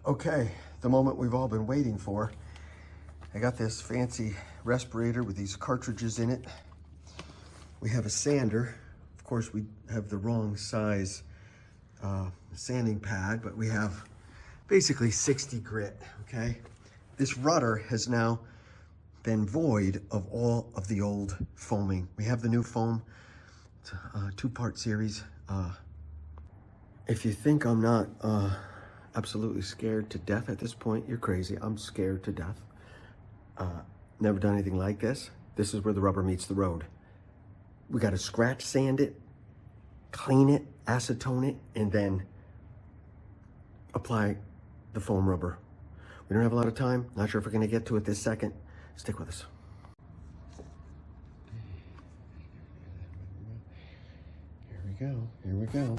Okay, the moment we've all been waiting for. I got this fancy respirator with these cartridges in it. We have a sander. Of course, we have the wrong size sanding pad, but we have basically 60 grit, okay? This rudder has now been void of all of the old foaming. We have the new foam, it's a two-part series. If you think I'm not absolutely scared to death at this point, you're crazy. I'm scared to death. Never done anything like this. This is where the rubber meets the road. We got to scratch sand it, clean it, acetone it, and then apply the foam rubber. We don't have a lot of time. Not sure if we're going to get to it this second. Stick with us. Here we go. Here we go.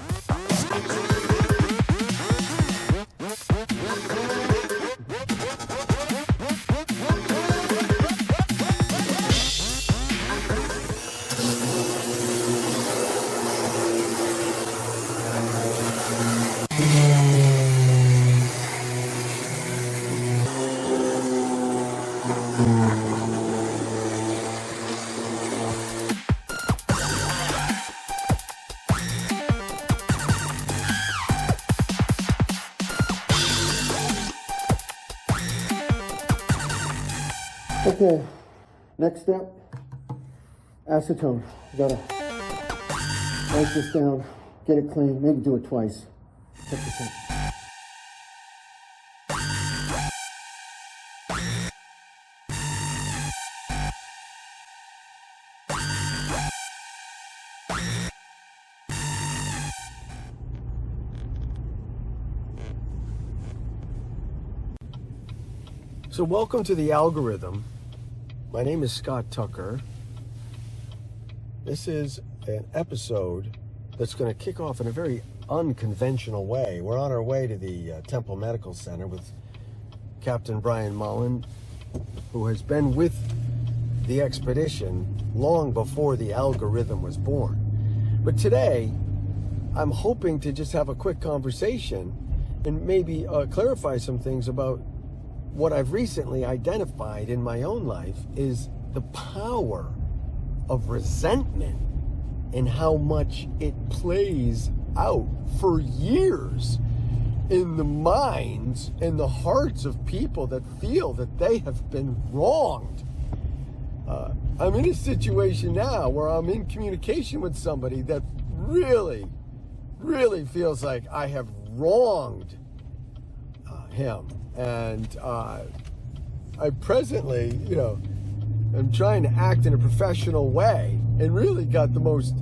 Okay, next step, acetone. You gotta write this down, get it clean, maybe do it twice. Check this out. So welcome to The Algorithm. My name is Scott Tucker. This is an episode that's going to kick off in a very unconventional way. We're on our way to the Temple Medical Center with Captain Brian Mullen, who has been with the expedition long before The Algorithm was born. But today, I'm hoping to just have a quick conversation and maybe clarify some things about what I've recently identified in my own life is the power of resentment and how much it plays out for years in the minds and the hearts of people that feel that they have been wronged. I'm in a situation now where I'm in communication with somebody that really feels like I have wronged him. And I presently, I'm trying to act in a professional way and really got the most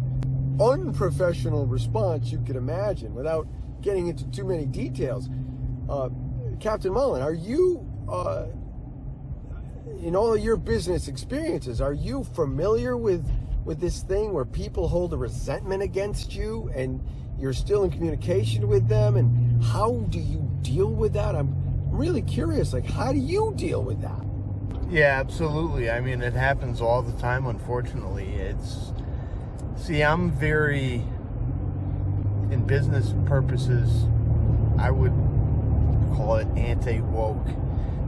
unprofessional response you could imagine without getting into too many details. Captain Mullen, are you, in all your business experiences, are you familiar with this thing where people hold a resentment against you and you're still in communication with them? And how do you deal with that? I'm really curious, like, how do you deal with that? Yeah, absolutely. I mean, it happens all the time, unfortunately. I'm very, in business purposes, I would call it anti-woke.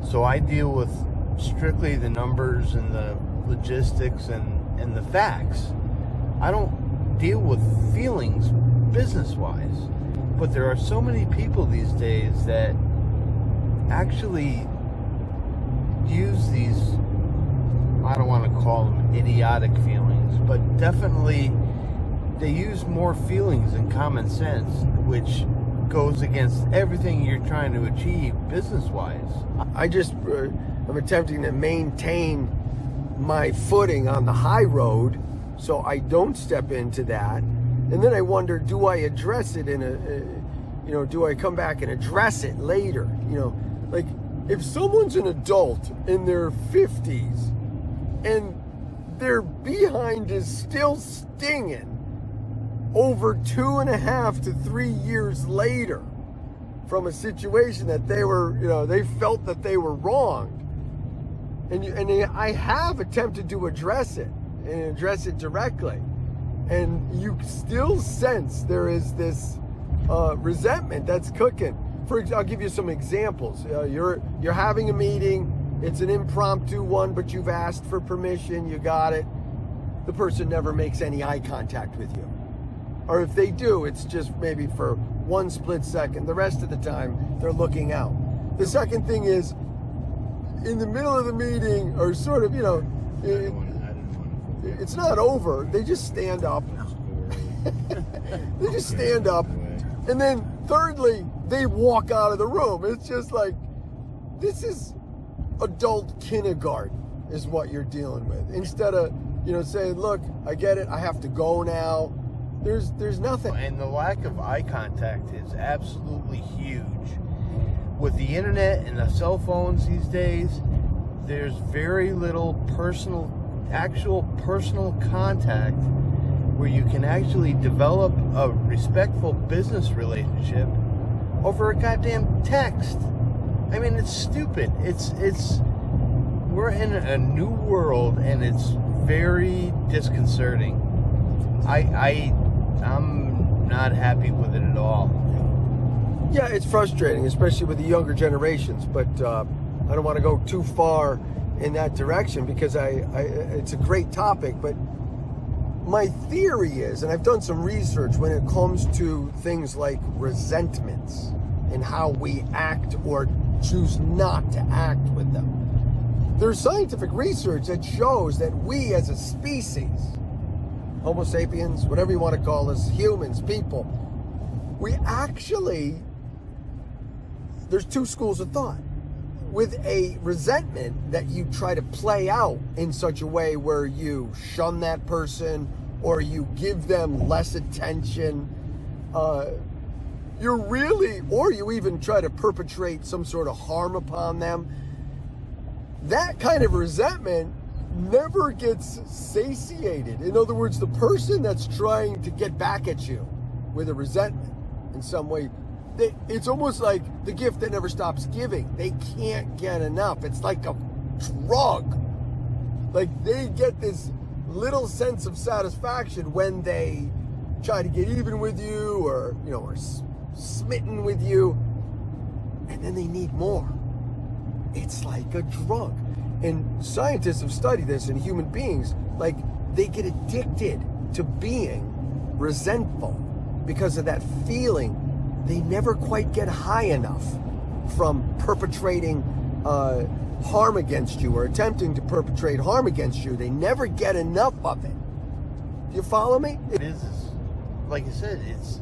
So I deal with strictly the numbers and the logistics and the facts. I don't deal with feelings business-wise. But there are so many people these days that actually use these, I don't want to call them idiotic feelings, but definitely they use more feelings than common sense, which goes against everything you're trying to achieve business-wise. I'm attempting to maintain my footing on the high road so I don't step into that. And then I wonder, do I address it do I come back and address it later? Like, if someone's an adult in their 50s and their behind is still stinging over 2.5 to 3 years later from a situation that they were, they felt that they were wronged. And I have attempted to address it and address it directly. And you still sense there is this resentment that's cooking. I'll give you some examples. You're having a meeting. It's an impromptu one, but you've asked for permission. You got it. The person never makes any eye contact with you. Or if they do, it's just maybe for one split second. The rest of the time, they're looking out. The second thing is, in the middle of the meeting, or sort of, it's not over. They just stand up. They just stand up. And then thirdly, they walk out of the room. It's just like, this is adult kindergarten is what you're dealing with. Instead of, saying, look, I get it. I have to go now. There's nothing. And the lack of eye contact is absolutely huge. With the internet and the cell phones these days, there's very little actual personal contact where you can actually develop a respectful business relationship over a goddamn text. I mean, it's stupid. We're in a new world, and it's very disconcerting. I'm not happy with it at all. Yeah, it's frustrating, especially with the younger generations, but I don't want to go too far in that direction because it's a great topic, but my theory is, and I've done some research when it comes to things like resentments and how we act or choose not to act with them. There's scientific research that shows that we as a species, Homo sapiens, whatever you want to call us, humans, people, there's two schools of thought. With a resentment that you try to play out in such a way where you shun that person or you give them less attention, or you even try to perpetrate some sort of harm upon them. That kind of resentment never gets satiated. In other words, the person that's trying to get back at you with a resentment in some way, it's almost like the gift that never stops giving. They can't get enough. It's like a drug. Like they get this little sense of satisfaction when they try to get even with you or smitten with you, and then they need more. It's like a drug. And scientists have studied this in human beings. Like they get addicted to being resentful because of that feeling. They never quite get high enough from perpetrating harm against you or attempting to perpetrate harm against you. They never get enough of it. Do you follow me? It is, like I said,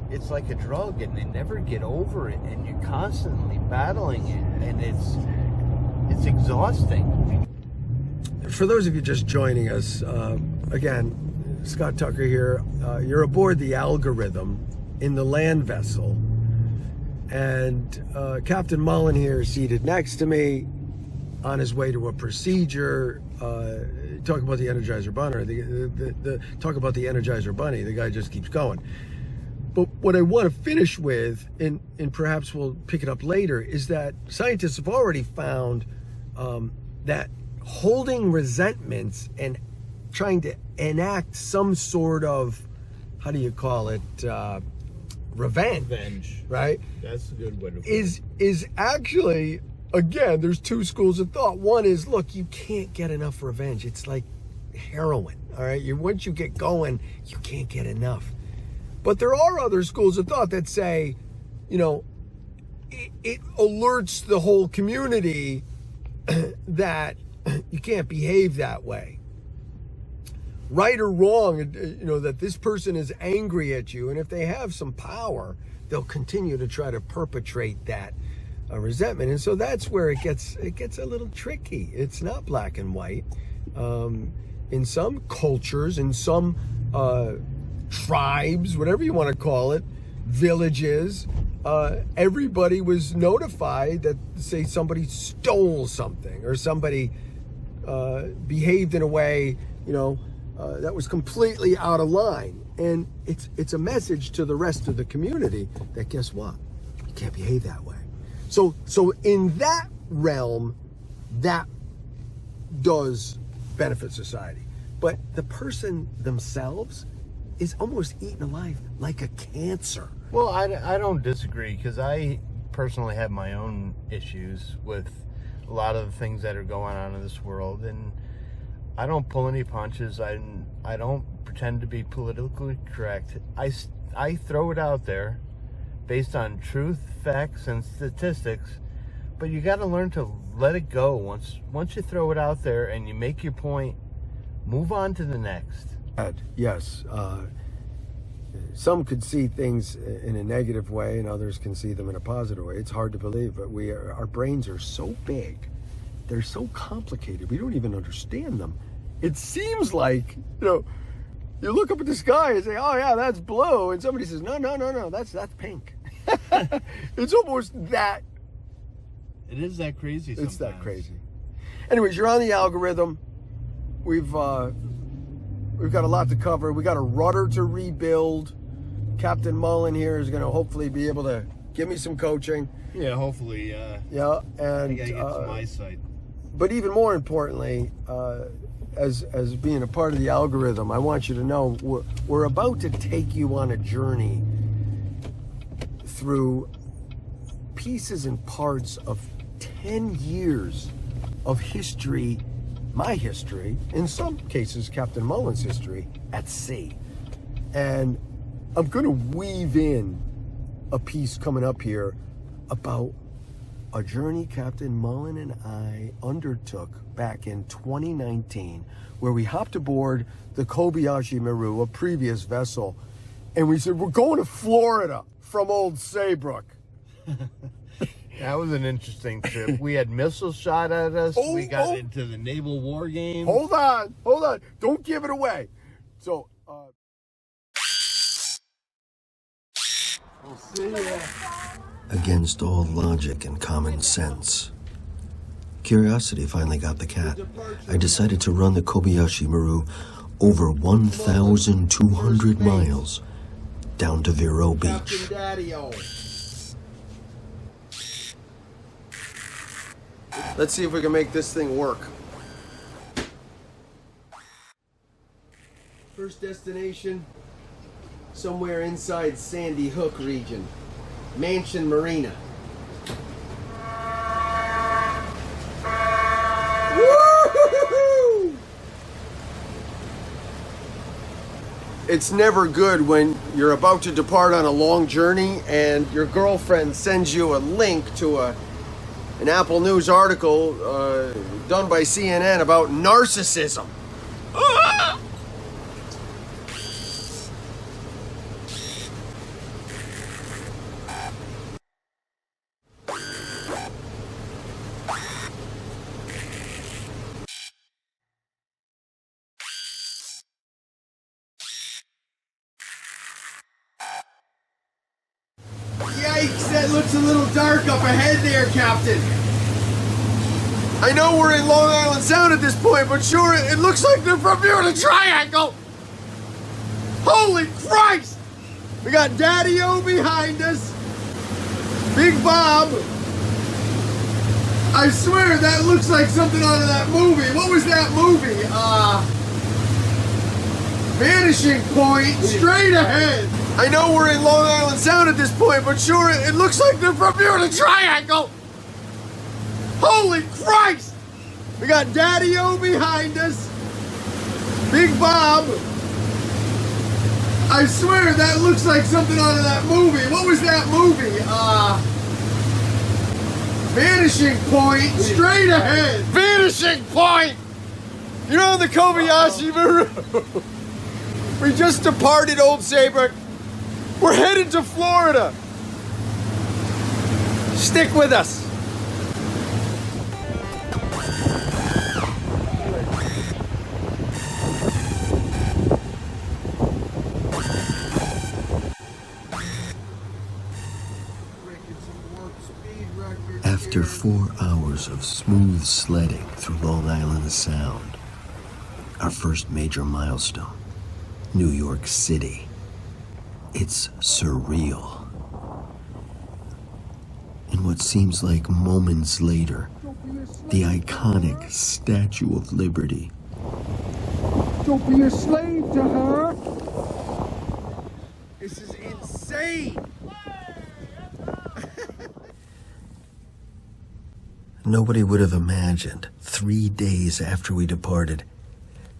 it's like a drug, and they never get over it, and you're constantly battling it, and it's exhausting. For those of you just joining us, again, Scott Tucker here. You're aboard the Algorithm in the land vessel. And Captain Mullen here is seated next to me on his way to a procedure. Talk about the Energizer Bunny. Talk about the Energizer Bunny. The guy just keeps going. But what I want to finish with, and perhaps we'll pick it up later, is that scientists have already found that holding resentments and trying to enact some sort of, how do you call it, revenge, right? That's a good way to put it. Is actually, again, there's two schools of thought. One is, look, you can't get enough revenge. It's like heroin, all right? Once you get going, you can't get enough. But there are other schools of thought that say, it alerts the whole community that you can't behave that way. Right or wrong, that this person is angry at you, and if they have some power, they'll continue to try to perpetrate that resentment. And so that's where it gets a little tricky. It's not black and white. In some cultures, in some tribes, whatever you want to call it, villages, everybody was notified that, say, somebody stole something or somebody behaved in a way, that was completely out of line. And it's a message to the rest of the community that, guess what? You can't behave that way. So in that realm, that does benefit society. But the person themselves is almost eaten alive like a cancer. Well, I don't disagree, because I personally have my own issues with a lot of the things that are going on in this world, and I don't pull any punches. I don't pretend to be politically correct. I throw it out there based on truth, facts, and statistics, but you got to learn to let it go. Once you throw it out there and you make your point, move on to the next. Yes. Some could see things in a negative way, and others can see them in a positive way. It's hard to believe, but our brains are so big, they're so complicated, we don't even understand them. It seems like, you look up at the sky and say, "Oh yeah, that's blue," and somebody says, "No, that's pink." It's almost that. It is that crazy sometimes. It's that crazy. Anyways, you're on the algorithm. We've got a lot to cover. We got a rudder to rebuild. Captain Mullen here is going to hopefully be able to give me some coaching. Yeah, hopefully. Yeah, and I got to get some eyesight. But even more importantly, as being a part of the algorithm, I want you to know we're about to take you on a journey through pieces and parts of 10 years of history, my history, in some cases Captain Mullen's history, at sea. And I'm going to weave in a piece coming up here about a journey Captain Mullen and I undertook back in 2019, where we hopped aboard the Kobayashi Maru, a previous vessel, and we said, we're going to Florida from Old Saybrook. That was an interesting trip. We had missiles shot at us. We got into the naval war game. Hold on. Don't give it away. So, we'll see ya. Against all logic and common sense, curiosity finally got the cat. I decided to run the Kobayashi Maru over 1,200 miles down to Vero Beach. Let's see if we can make this thing work. First destination, somewhere inside Sandy Hook region. Mansion Marina. Woo-hoo-hoo-hoo! It's never good when you're about to depart on a long journey and your girlfriend sends you a link to an Apple News article done by CNN about narcissism. Yikes, that looks a little dark up ahead there, Captain. I know we're in Long Island Sound at this point, but sure, it looks like the Bermuda Triangle. Holy Christ! We got Daddy-O behind us. Big Bob. I swear that looks like something out of that movie. What was that movie? Vanishing Point, straight ahead. I know we're in Long Island Sound at this point, but sure, it looks like the Bermuda Triangle. Holy Christ! We got Daddy-O behind us. Big Bob. I swear that looks like something out of that movie. What was that movie? Vanishing Point, straight ahead. Vanishing Point! You're on the Kobayashi Maru. We just departed Old Saybrook. We're headed to Florida. Stick with us. After 4 hours of smooth sledding through Long Island Sound, our first major milestone, New York City. It's surreal. And what seems like moments later, the iconic Statue of Liberty. Don't be a slave to her. This is insane. Nobody would have imagined 3 days after we departed,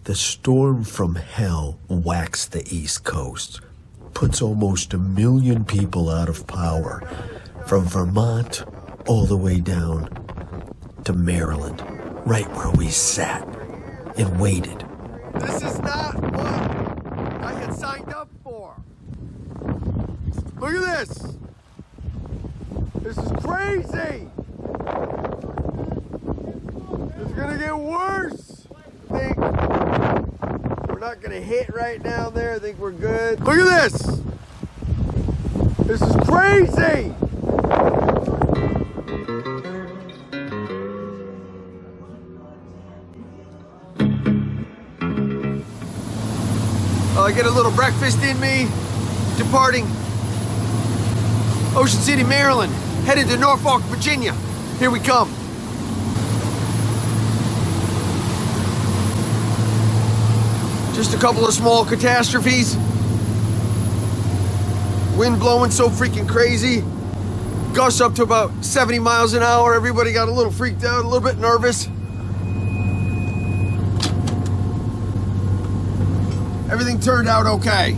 the storm from hell waxed the East Coast, puts almost 1 million people out of power, from Vermont all the way down to Maryland, right where we sat and waited. This is not what I had signed up for. Look at this. This is crazy. It's gonna get worse. I think we're not gonna hit right down there. I think we're good. Look at this. This is crazy. I get a little breakfast in me, departing Ocean City, Maryland, headed to Norfolk, Virginia. Here we come. Just a couple of small catastrophes. Wind blowing so freaking crazy. Gusts up to about 70 miles an hour. Everybody got a little freaked out, a little bit nervous. Everything turned out okay.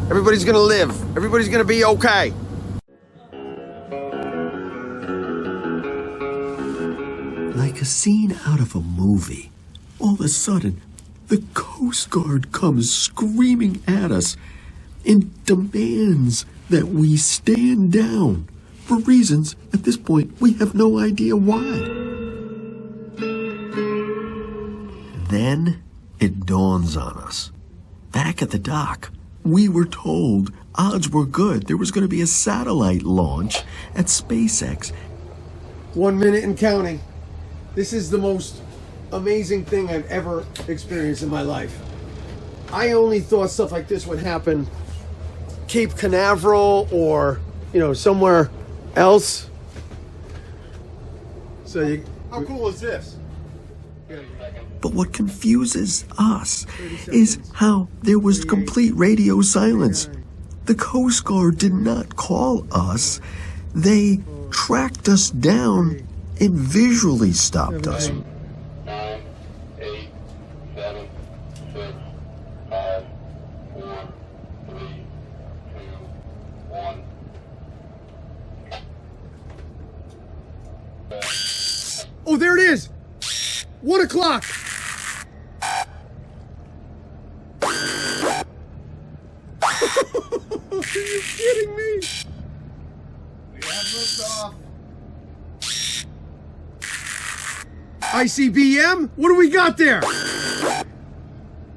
Everybody's gonna live. Everybody's gonna be okay. Like a scene out of a movie, all of a sudden, the Coast Guard comes screaming at us and demands that we stand down for reasons at this point we have no idea why. Then it dawns on us. Back at the dock, we were told odds were good. There was going to be a satellite launch at SpaceX. 1 minute and counting. This is the most amazing thing I've ever experienced in my life. I only thought stuff like this would happen Cape Canaveral or, somewhere else. So How cool is this? But what confuses us is how there was complete radio silence. The Coast Guard did not call us. They tracked us down and visually stopped us. 9, 8, 7, 6, 5, 4, 3, 2, 1. Oh, there it is! 1 o'clock! Are you kidding me? We have liftoff. ICBM? What do we got there?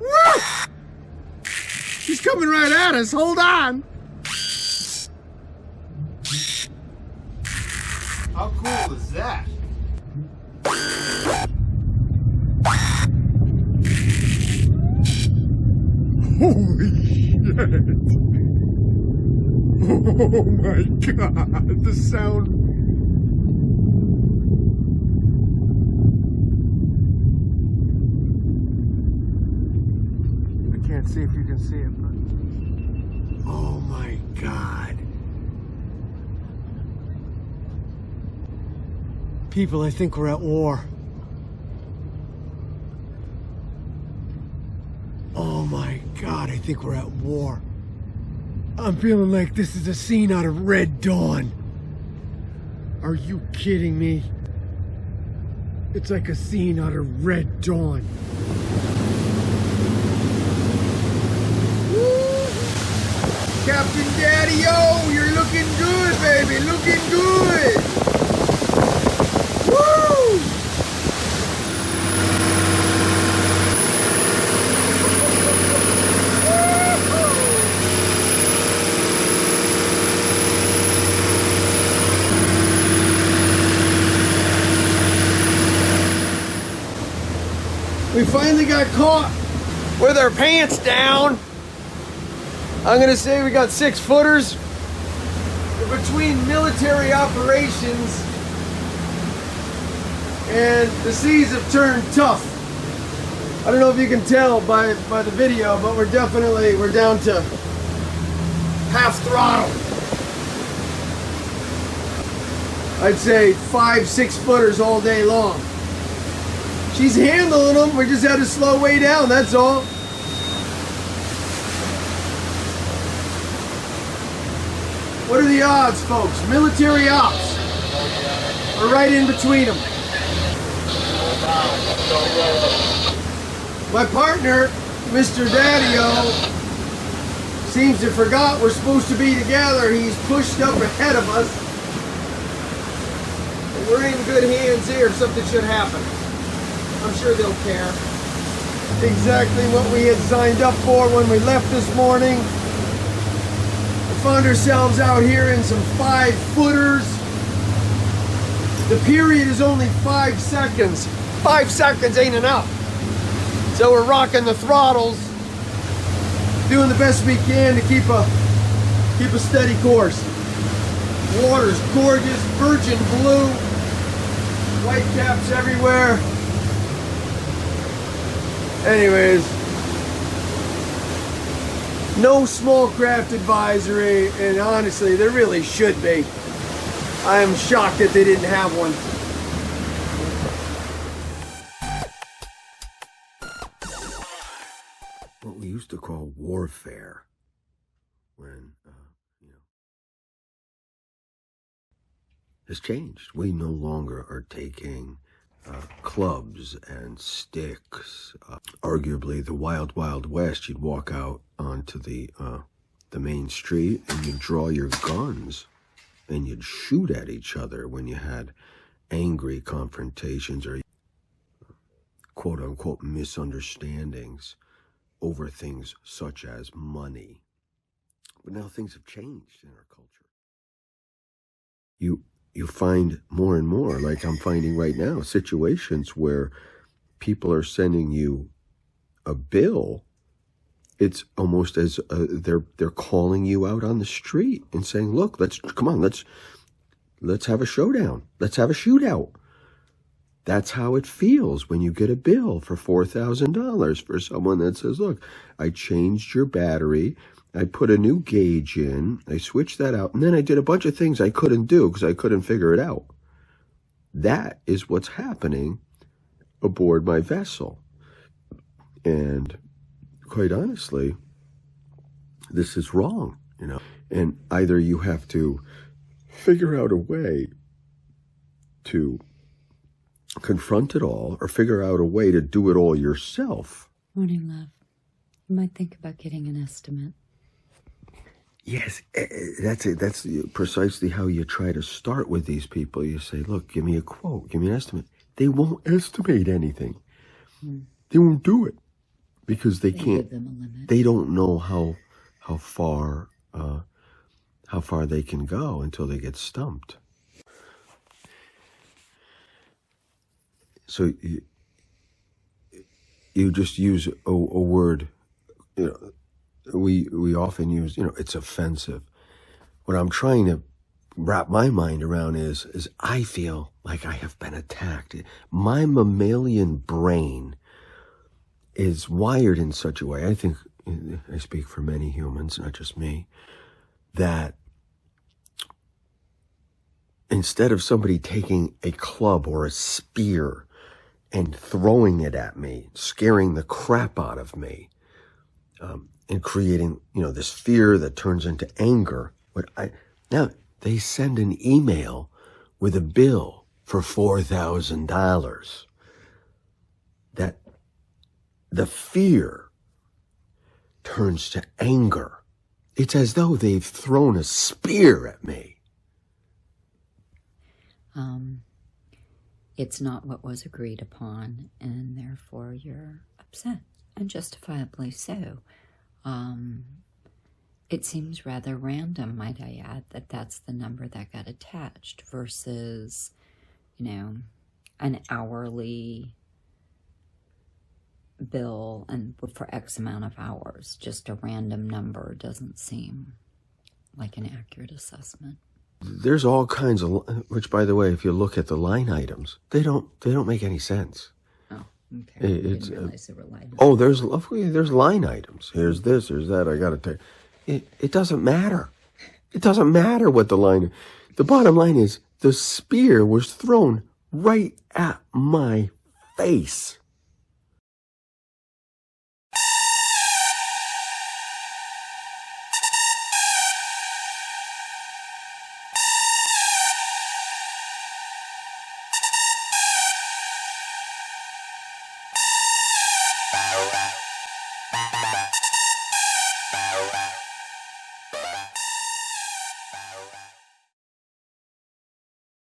Woo! He's coming right at us. Hold on. How cool is that? Holy shit! Oh my god, the sound. I can't see if you can see it, but... Oh my god. People, I think we're at war. Oh my god, I think we're at war. I'm feeling like this is a scene out of Red Dawn. Are you kidding me? It's like a scene out of Red Dawn. Woo! Captain Daddy-O, you're looking good, baby, looking good. Woo! We finally got caught with our pants down. I'm gonna say we got 6-footers. We're between military operations and the seas have turned tough. I don't know if you can tell by the video, but we're down to half throttle. I'd say 5-6 footers all day long. She's handling them. We just had to slow way down, that's all. What are the odds, folks? Military ops. We're right in between them. My partner, Mr. Daddy-O, seems to have forgot we're supposed to be together. He's pushed up ahead of us. But we're in good hands here if something should happen. I'm sure they'll care. Exactly what we had signed up for when we left this morning. We found ourselves out here in some 5-footers. The period is only 5 seconds. 5 seconds ain't enough. So we're rocking the throttles, doing the best we can to keep a steady course. Water's gorgeous, virgin blue, white caps everywhere. Anyways, no small craft advisory, and honestly, there really should be. I am shocked that they didn't have one. What we used to call warfare, when, has changed. We no longer are taking clubs and sticks. Arguably, the wild, wild west, you'd walk out onto the main street and you'd draw your guns and you'd shoot at each other when you had angry confrontations or quote-unquote misunderstandings over things such as money. But now things have changed in our culture. You find more and more, like I'm finding right now, situations where people are sending you a bill. It's almost as they're calling you out on the street and saying, "Look, let's have a showdown. Let's have a shootout." That's how it feels when you get a bill for $4,000 for someone that says, "Look, I changed your battery. I put a new gauge in, I switched that out, and then I did a bunch of things I couldn't do because I couldn't figure it out." That is what's happening aboard my vessel. And quite honestly, this is wrong, And either you have to figure out a way to confront it all or figure out a way to do it all yourself. Morning, love. You might think about getting an estimate. Yes, that's it. That's precisely how you try to start with these people. You say, "Look, give me a quote, give me an estimate." They won't estimate anything. They won't do it because they can't. Give them a limit. They don't know how far they can go until they get stumped. So you just use a word. We often use, it's offensive. What I'm trying to wrap my mind around is I feel like I have been attacked. My mammalian brain is wired in such a way, I think I speak for many humans, not just me, that instead of somebody taking a club or a spear and throwing it at me, scaring the crap out of me, and creating, this fear that turns into anger. Now they send an email with a bill for $4,000. That the fear turns to anger. It's as though they've thrown a spear at me. It's not what was agreed upon, and therefore you're upset, and justifiably so. It seems rather random, might I add, that that's the number that got attached versus, an hourly bill and for X amount of hours. Just a random number doesn't seem like an accurate assessment. There's all kinds of, which by the way, if you look at the line items, they don't make any sense. Oh, okay. I didn't realize there were line items. Oh, there's line items. Here's this, here's that. I got to tell you. It doesn't matter. It doesn't matter what the bottom line is, the spear was thrown right at my face.